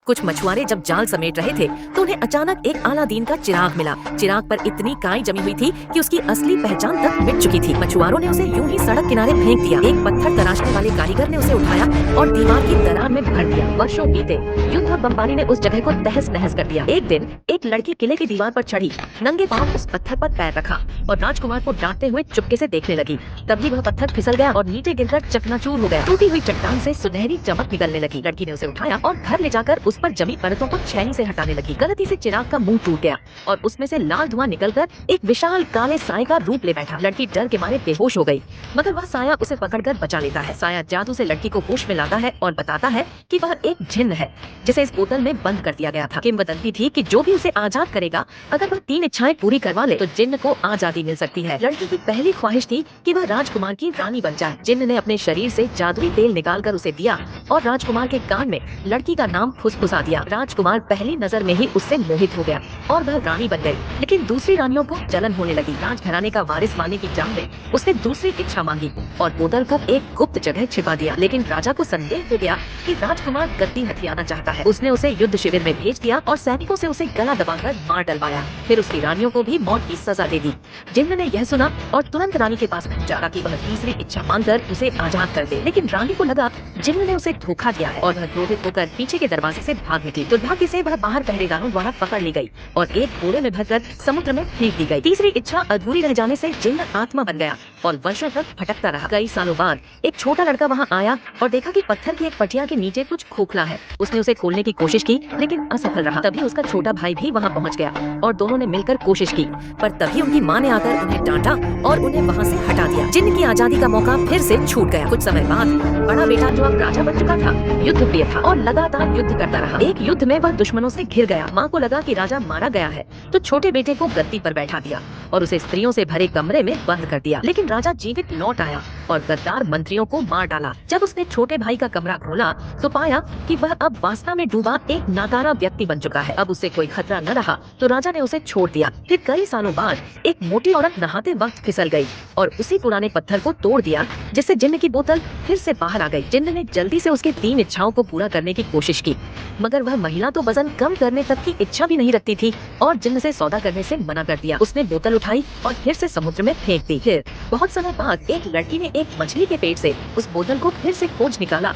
कुछ मछुआरे जब जाल समेट रहे थे तो उन्हें अचानक एक अलादीन का चिराग मिला। चिराग पर इतनी काई जमी हुई थी कि उसकी असली पहचान तक मिट चुकी थी। मछुआरों ने उसे यूं ही सड़क किनारे फेंक दिया। एक पत्थर तराशने वाले कारीगर ने उसे उठाया और दीवार की दरार में भर दिया। वर्षों बीते, युद्ध और बमबारी ने उस जगह को तहस नहस कर दिया। एक दिन एक लड़की किले की दीवार पर चढ़ी, नंगे पांव उस पत्थर पर पैर रखा और राजकुमार को डांटते हुए चुपके से देखने लगी। तभी वह पत्थर फिसल गया और नीचे गिरकर चकनाचूर हो गया। टूटी हुई चट्टान से सुनहरी चमक निकलने लगी। लड़की ने उसे उठाया और घर ले जाकर उस पर जमी परतों को छैनी से हटाने लगी। गलती से चिराग का मुंह टूट गया और उसमें से लाल धुआं निकलकर एक विशाल काले साए का रूप ले बैठा। लड़की डर के मारे बेहोश हो गई, मगर वह साया उसे पकड़कर बचा लेता है। साया जादू से लड़की को होश में लाता है और बताता है कि वह एक जिन्न है जिसे इस बोतल में बंद कर दिया गया था। किंवदंती थी कि जो भी उसे आजाद करेगा, अगर वह 3 इच्छाएं पूरी करवा ले तो जिन्न को आजादी मिल सकती है। लड़की की पहली ख्वाहिश थी कि वह राजकुमार की रानी बन जाए। जिन्न ने अपने शरीर से जादुई तेल निकालकर उसे दिया और राजकुमार के कान में लड़की का नाम फुसफुसा दिया। राजकुमार पहली नजर में ही उससे मोहित हो गया और वह रानी बन गई। लेकिन दूसरी रानियों को जलन होने लगी। राजघराने का वारिस बनने की चाह में उसने दूसरी इच्छा मांगी और बोतल को एक गुप्त जगह छिपा दिया। लेकिन राजा को संदेह हो गया कि राजकुमार गद्दी हथियाना चाहता है। उसने उसे युद्ध शिविर में भेज दिया और सैनिकों से उसे गला दबाकर मार डलवाया। फिर उसकी रानियों को भी मौत की सजा दे दी। जिन्न ने यह सुना और तुरंत रानी के पास पहुंचा ताकि वह तीसरी इच्छा मांगकर उसे आजाद कर दे। लेकिन रानी को लगा जिन्न ने उसे धोखा दिया है और वह क्रोधित होकर पीछे के दरवाजे से भाग निकली। दुर्भाग्य से वह बाहर पहरेदारों द्वारा पकड़ ली गई और एक घोड़े में भरकर समुद्र में फेंक दी गई। तीसरी इच्छा अधूरी रह जाने से जिन्न आत्मा बन गया और वर्षों तक भटकता रहा। कई सालों बाद एक छोटा लड़का वहां आया और देखा कि पत्थर की एक पटिया के नीचे कुछ खोखला है। उसने उसे खोलने की कोशिश की लेकिन असफल रहा। तभी उसका छोटा भाई भी वहां पहुंच गया और दोनों ने मिलकर कोशिश की, पर तभी उनकी मां ने आकर उन्हें डांटा और उन्हें वहां से हटा दिया। जिन्न की आजादी का मौका फिर से छूट गया। कुछ समय बाद बड़ा बेटा जो अब राजा बन चुका था, युद्ध प्रिय था और लगातार युद्ध करता रहा। एक युद्ध में वह दुश्मनों से घिर गया। माँ को लगा कि राजा मारा गया है तो छोटे बेटे को गद्दी पर बैठा दिया और उसे स्त्रियों से भरे कमरे में बंद कर दिया। लेकिन राजा जीवित लौट आया और गद्दार मंत्रियों को मार डाला। जब उसने छोटे भाई का कमरा खोला तो पाया कि वह अब वासना में डूबा एक नाकारा व्यक्ति बन चुका है। अब उसे कोई खतरा न रहा तो राजा ने उसे छोड़ दिया। फिर कई सालों बाद एक मोटी औरत नहाते वक्त फिसल गई और उसी पुराने पत्थर को तोड़ दिया जिससे जिन्न की बोतल फिर से बाहर आ गई। जिन्न ने जल्दी से उसके 3 इच्छाओं को पूरा करने की कोशिश की, मगर वह महिला तो वजन कम करने तक की इच्छा भी नहीं रखती थी और जिन्न से सौदा करने से मना कर दिया। उसने बोतल उठाई और फिर से समुद्र में फेंक दी। फिर बहुत समय बाद एक लड़की ने एक मछली के पेट से उस बोतल को फिर से खोज निकाला